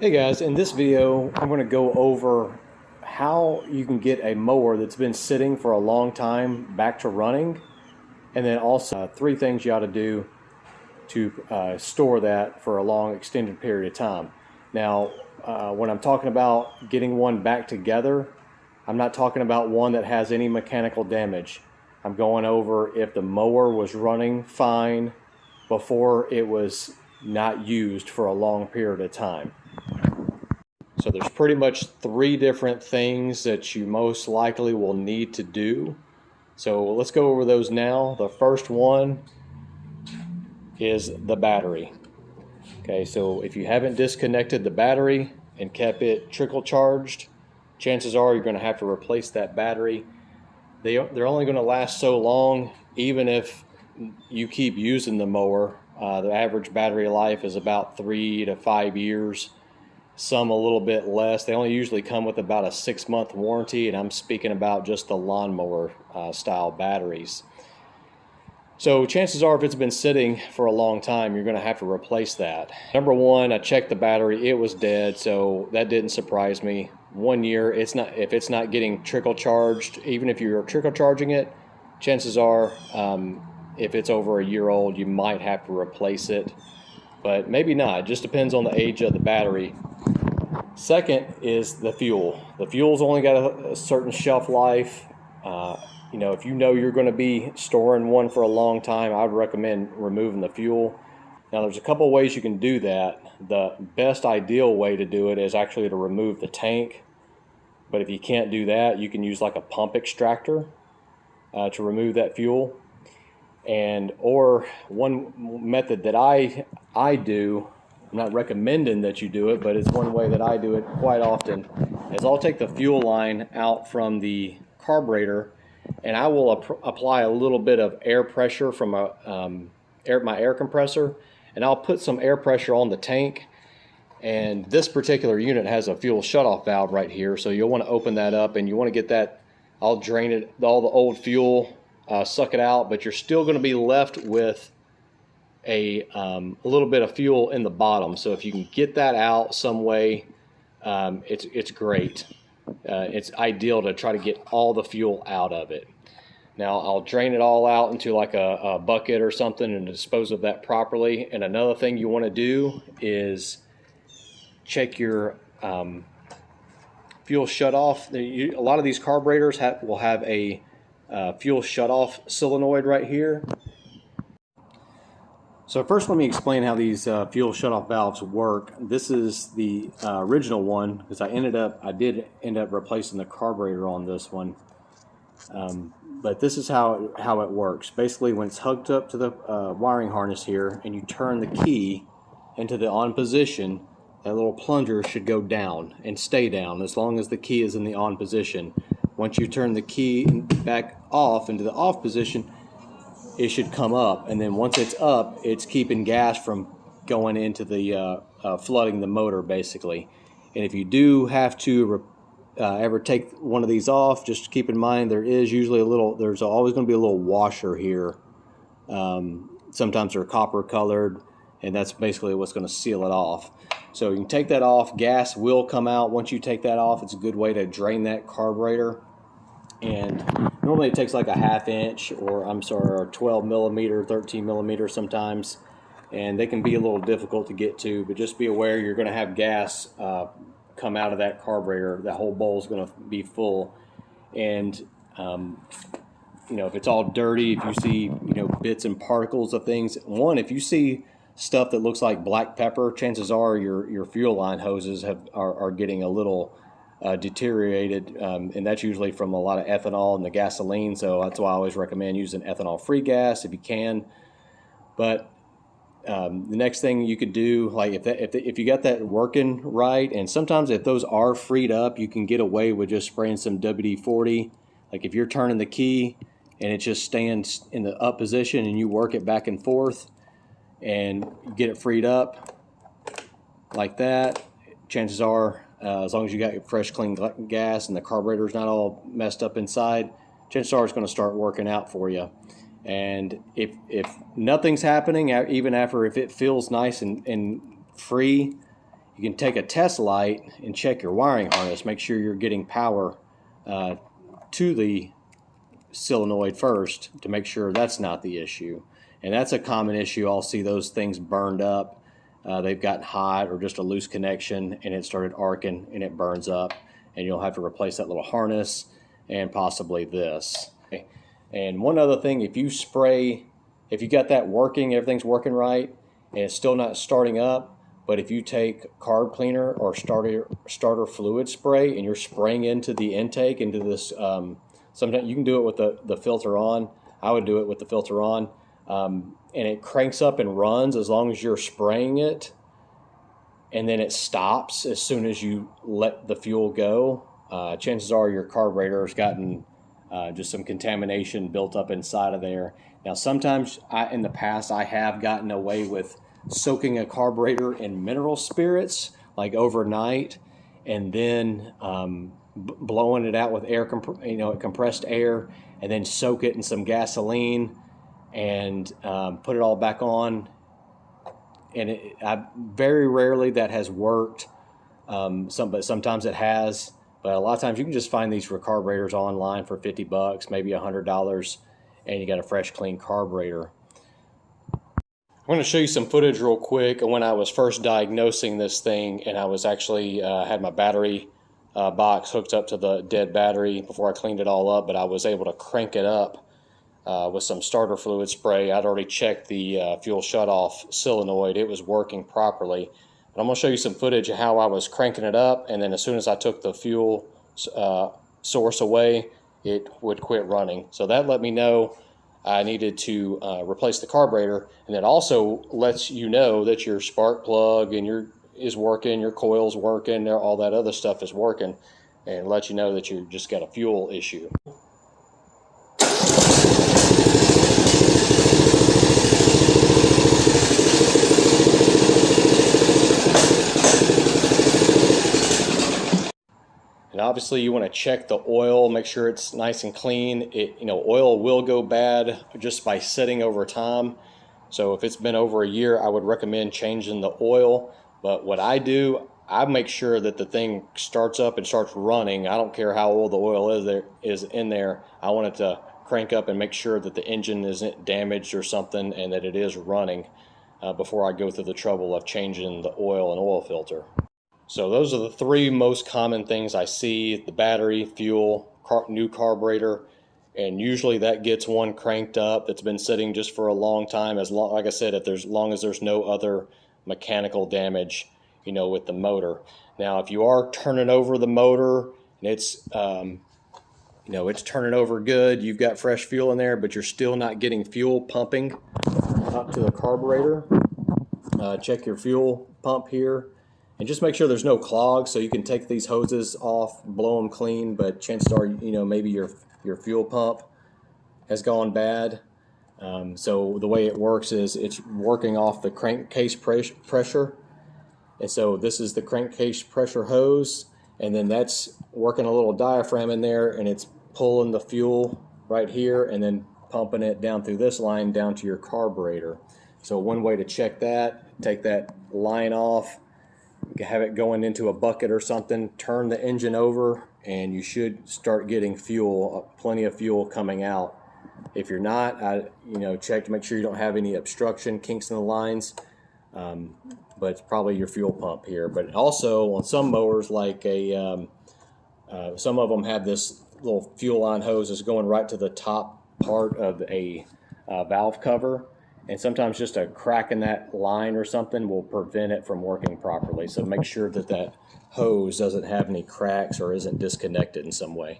Hey guys, in this video I'm going to go over how you can get a mower that's been sitting for a long time back to running, and then also three things you ought to do to store that for a long extended period of time. Now when I'm talking about getting one back together, I'm not talking about one that has any mechanical damage. I'm going over if the mower was running fine before it was not used for a long period of time. So there's pretty much three different things that you most likely will need to do. So let's go over those now. The first one is the battery. Okay, so if you haven't disconnected the battery and kept it trickle charged, chances are you're going to have to replace that battery. They're only going to last so long, even if you keep using the mower. The average battery life is about 3 to 5 years. Some a little bit less. They only usually come with about a 6-month warranty, and I'm speaking about just the lawnmower style batteries. So chances are if it's been sitting for a long time, you're going to have to replace that. Number one, I checked the battery, it was dead, so that didn't surprise me. 1 year, if it's not getting trickle charged, even if you're trickle charging it, chances are if it's over a year old, you might have to replace it, but maybe not. It just depends on the age of the battery. Second is the fuel. The fuel's only got a certain shelf life. If you know you're going to be storing one for a long time, I would recommend removing the fuel. Now there's a couple of ways you can do that. The best ideal way to do it is actually to remove the tank. But if you can't do that, you can use like a pump extractor to remove that fuel. Or one method that I do, I'm not recommending that you do it, but it's one way that I do it quite often, is I'll take the fuel line out from the carburetor and I will apply a little bit of air pressure from my air compressor, and I'll put some air pressure on the tank. And this particular unit has a fuel shutoff valve right here, so you'll want to open that up and you want to get that. I'll drain it, all the old fuel, suck it out, but you're still going to be left with a little bit of fuel in the bottom. So if you can get that out some way, it's great. It's ideal to try to get all the fuel out of it. Now I'll drain it all out into like a bucket or something and dispose of that properly. And another thing you want to do is check your fuel shutoff. A lot of these carburetors will have a fuel shutoff solenoid right here. So first let me explain how these fuel shutoff valves work. This is the original one, because I did end up replacing the carburetor on this one. But this is how it works. Basically, when it's hooked up to the wiring harness here and you turn the key into the on position, that little plunger should go down and stay down as long as the key is in the on position. Once you turn the key back off into the off position, it should come up, and then once it's up, it's keeping gas from going into the flooding the motor basically. And if you do have to ever take one of these off, just keep in mind there's always going to be a little washer here. Sometimes they're copper colored, and that's basically what's going to seal it off. So you can take that off. Gas will come out once you take that off. It's a good way to drain that carburetor. And normally it takes like a 1/2 inch or 12 millimeter, 13 millimeter sometimes, and they can be a little difficult to get to, but just be aware you're going to have gas come out of that carburetor. That whole bowl is going to be full. And if it's all dirty, if you see bits and particles of things, if you see stuff that looks like black pepper, chances are your fuel line hoses are getting a little deteriorated, and that's usually from a lot of ethanol in the gasoline. So that's why I always recommend using ethanol-free gas if you can. But the next thing you could do, like if you got that working right, and sometimes if those are freed up, you can get away with just spraying some WD-40. Like if you're turning the key and it just stands in the up position and you work it back and forth and get it freed up like that, chances are, as long as you got your fresh clean gas and the carburetor's not all messed up inside, chances are it's going to start working out for you. And if nothing's happening, even after, if it feels nice and free, you can take a test light and check your wiring harness. Make sure you're getting power to the solenoid first to make sure that's not the issue. And that's a common issue. I'll see those things burned up. They've gotten hot or just a loose connection and it started arcing and it burns up, and you'll have to replace that little harness and possibly this. And one other thing, if you got that working, everything's working right, and it's still not starting up, but if you take carb cleaner or starter fluid spray and you're spraying into the intake, into this, sometimes you can do it with the filter on. I would do it with the filter on, and it cranks up and runs as long as you're spraying it, and then it stops as soon as you let the fuel go. Chances are your carburetor has gotten just some contamination built up inside of there. Now sometimes in the past I have gotten away with soaking a carburetor in mineral spirits like overnight, and then blowing it out with air, compressed air, and then soak it in some gasoline and put it all back on. And very rarely that has worked. But sometimes it has. But a lot of times you can just find these carburetors online for $50, maybe $100, and you got a fresh, clean carburetor. I'm going to show you some footage real quick of when I was first diagnosing this thing, and I was actually had my battery box hooked up to the dead battery before I cleaned it all up, but I was able to crank it up with some starter fluid spray. I'd already checked the fuel shutoff solenoid. It was working properly. But I'm going to show you some footage of how I was cranking it up, and then as soon as I took the fuel source away, it would quit running. So that let me know I needed to replace the carburetor, and it also lets you know that your spark plug and is working, your coil's working, all that other stuff is working, and lets you know that you just got a fuel issue. And obviously you want to check the oil, make sure it's nice and clean. Oil will go bad just by sitting over time. So if it's been over a year, I would recommend changing the oil. But what I do, I make sure that the thing starts up and starts running. I don't care how old the oil is in there. I want it to crank up and make sure that the engine isn't damaged or something, and that it is running before I go through the trouble of changing the oil and oil filter. So those are the three most common things I see: the battery, fuel, new carburetor, and usually that gets one cranked up that's been sitting just for a long time. Like I said, as long as there's no other mechanical damage, with the motor. Now, if you are turning over the motor and it's it's turning over good, you've got fresh fuel in there, but you're still not getting fuel pumping up to the carburetor, check your fuel pump here. And just make sure there's no clogs, so you can take these hoses off, blow them clean, but chances are, maybe your fuel pump has gone bad. So the way it works is it's working off the crankcase pressure. And so this is the crankcase pressure hose, and then that's working a little diaphragm in there, and it's pulling the fuel right here and then pumping it down through this line down to your carburetor. So one way to check that, take that line off, have it going into a bucket or something, turn the engine over, and you should start getting fuel, plenty of fuel coming out. If you're not, check to make sure you don't have any obstruction, kinks in the lines, but it's probably your fuel pump here. But also on some mowers, like some of them have this little fuel line hose that's going right to the top part of a valve cover. And sometimes just a crack in that line or something will prevent it from working properly. So make sure that that hose doesn't have any cracks or isn't disconnected in some way.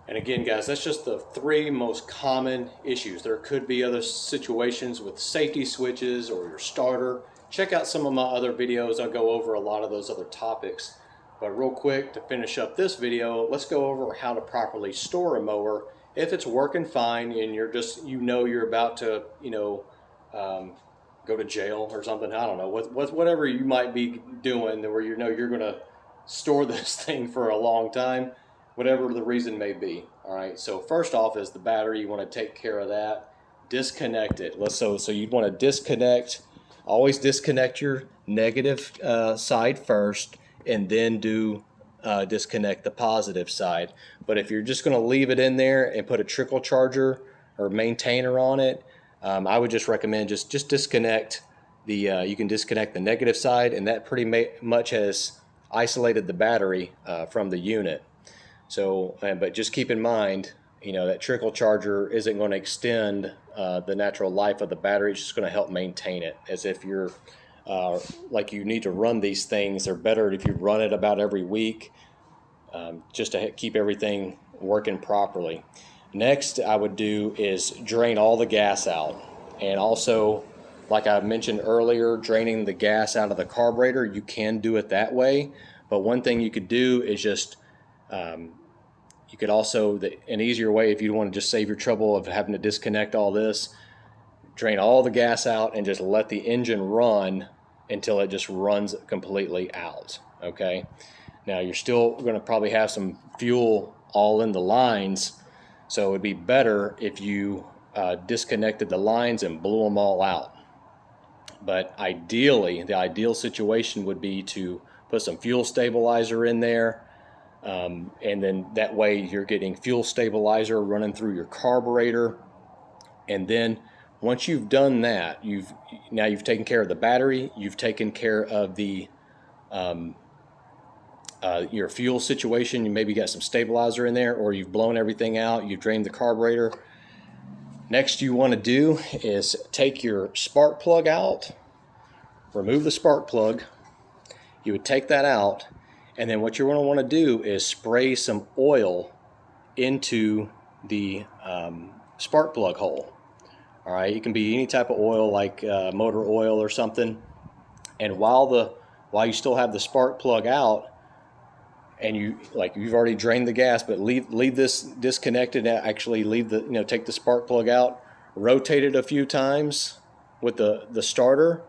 And again, guys, that's just the three most common issues. There could be other situations with safety switches or your starter. Check out some of my other videos. I'll go over a lot of those other topics. But real quick, to finish up this video, let's go over how to properly store a mower if it's working fine and you're just, you're about to, go to jail or something. I don't know, whatever you might be doing where you're going to store this thing for a long time, whatever the reason may be. All right, so first off is the battery. You want to take care of that. Disconnect it. So you'd want to disconnect always disconnect your negative side first, and then disconnect the positive side. But if you're just going to leave it in there and put a trickle charger or maintainer on it, I would just recommend just disconnect the you can disconnect the negative side, and that pretty much has isolated the battery from the unit. So, but just keep in mind, that trickle charger isn't going to extend the natural life of the battery. It's just going to help maintain it. As if you're like you need to run these things, they're better if you run it about every week, just to keep everything working properly. Next, I would do is drain all the gas out, and also, like I mentioned earlier, draining the gas out of the carburetor. You can do it that way, but one thing you could do is just you could also, an easier way, if you want to just save your trouble of having to disconnect all this, drain all the gas out and just let the engine run until it just runs completely out. Okay, now you're still going to probably have some fuel all in the lines, so it would be better if you disconnected the lines and blew them all out. But ideally, the ideal situation would be to put some fuel stabilizer in there, and then that way you're getting fuel stabilizer running through your carburetor. And then once you've done that, you've taken care of the battery, you've taken care of the your fuel situation. You maybe got some stabilizer in there, or you've blown everything out, you've drained the carburetor. Next you want to do is take your spark plug out, remove the spark plug. You would take that out, and then what you're going to want to do is spray some oil into the spark plug hole. All right, it can be any type of oil, like motor oil or something. And while you still have the spark plug out, and you've already drained the gas, but leave this disconnected. Actually, take the spark plug out, rotate it a few times with the starter,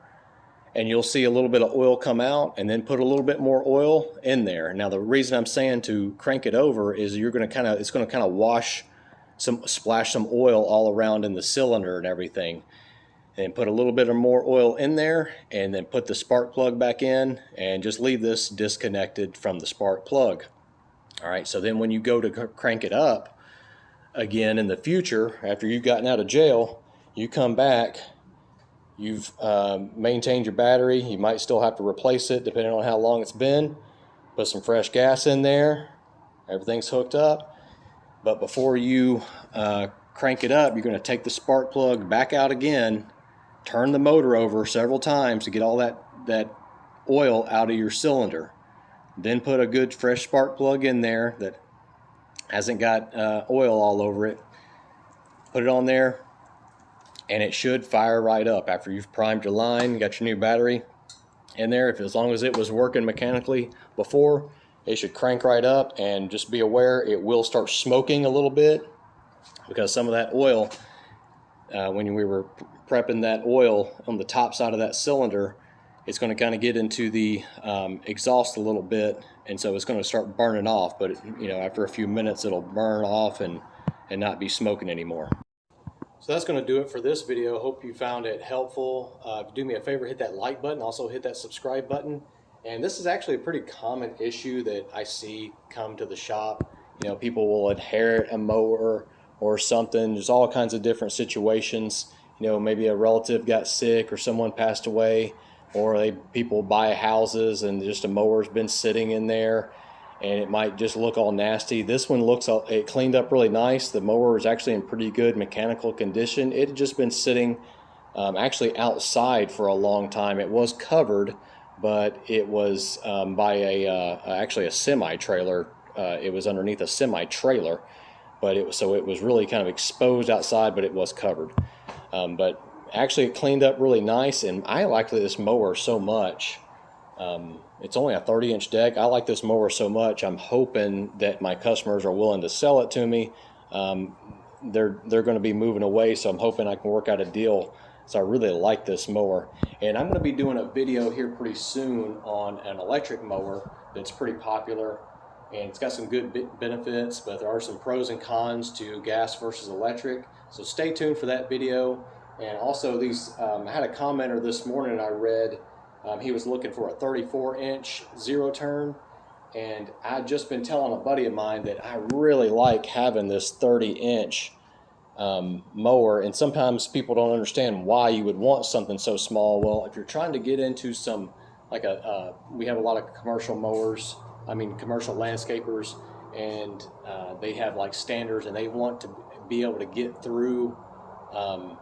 and you'll see a little bit of oil come out, and then put a little bit more oil in there. Now, the reason I'm saying to crank it over is it's going to kind of splash some oil all around in the cylinder and everything. And put a little bit of more oil in there, and then put the spark plug back in, and just leave this disconnected from the spark plug. All right, so then when you go to crank it up again in the future, after you've gotten out of jail, you come back, you've maintained your battery, you might still have to replace it depending on how long it's been, put some fresh gas in there, everything's hooked up. But before you crank it up, you're going to take the spark plug back out again, turn the motor over several times to get all that oil out of your cylinder. Then put a good fresh spark plug in there that hasn't got oil all over it. Put it on there, and it should fire right up after you've primed your line, got your new battery in there. As long as it was working mechanically before, it should crank right up. And just be aware, it will start smoking a little bit, because some of that oil, when we were prepping that oil on the top side of that cylinder, it's going to kind of get into the exhaust a little bit, and so it's going to start burning off. But after a few minutes, it'll burn off and not be smoking anymore. So that's going to do it for this video. Hope you found it helpful. Do me a favor, hit that like button, also hit that subscribe button. And this is actually a pretty common issue that I see come to the shop. People will inherit a mower or something. There's all kinds of different situations. Maybe a relative got sick or someone passed away, or people buy houses and just a mower's been sitting in there and it might just look all nasty. This one it cleaned up really nice. The mower is actually in pretty good mechanical condition. It had just been sitting actually outside for a long time. It was covered, but it was by actually a semi-trailer. It was underneath a semi-trailer, but it was really kind of exposed outside, but it was covered. But actually it cleaned up really nice, and I like this mower so much. It's only a 30-inch deck. I like this mower so much. I'm hoping that my customers are willing to sell it to me. They're going to be moving away, so I'm hoping I can work out a deal. So I really like this mower, and I'm going to be doing a video here pretty soon on an electric mower that's pretty popular, and it's got some good benefits, but there are some pros and cons to gas versus electric. So stay tuned for that video. And also these, I had a commenter this morning I read, he was looking for a 34-inch zero turn. And I've just been telling a buddy of mine that I really like having this 30-inch mower, and sometimes people don't understand why you would want something so small. Well, if you're trying to get into some, like we have a lot of commercial mowers, commercial landscapers, and they have like standards, and they want to be able to get through a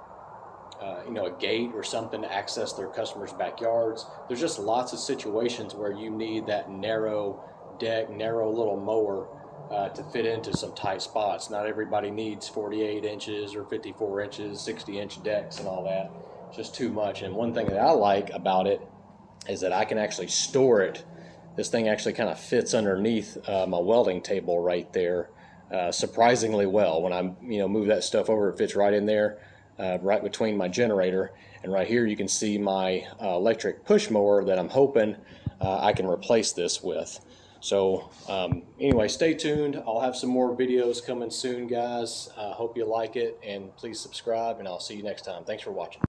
gate or something to access their customers' backyards. There's just lots of situations where you need that narrow deck, narrow little mower to fit into some tight spots. Not everybody needs 48 inches or 54 inches, 60-inch decks and all that. It's just too much. And one thing that I like about it is that I can actually store it. This thing actually kind of fits underneath my welding table right there, surprisingly well. When I move that stuff over, it fits right in there, right between my generator. And right here you can see my electric push mower that I'm hoping I can replace this with. So anyway, stay tuned. I'll have some more videos coming soon, guys. Hope you like it, and please subscribe, and I'll see you next time. Thanks for watching.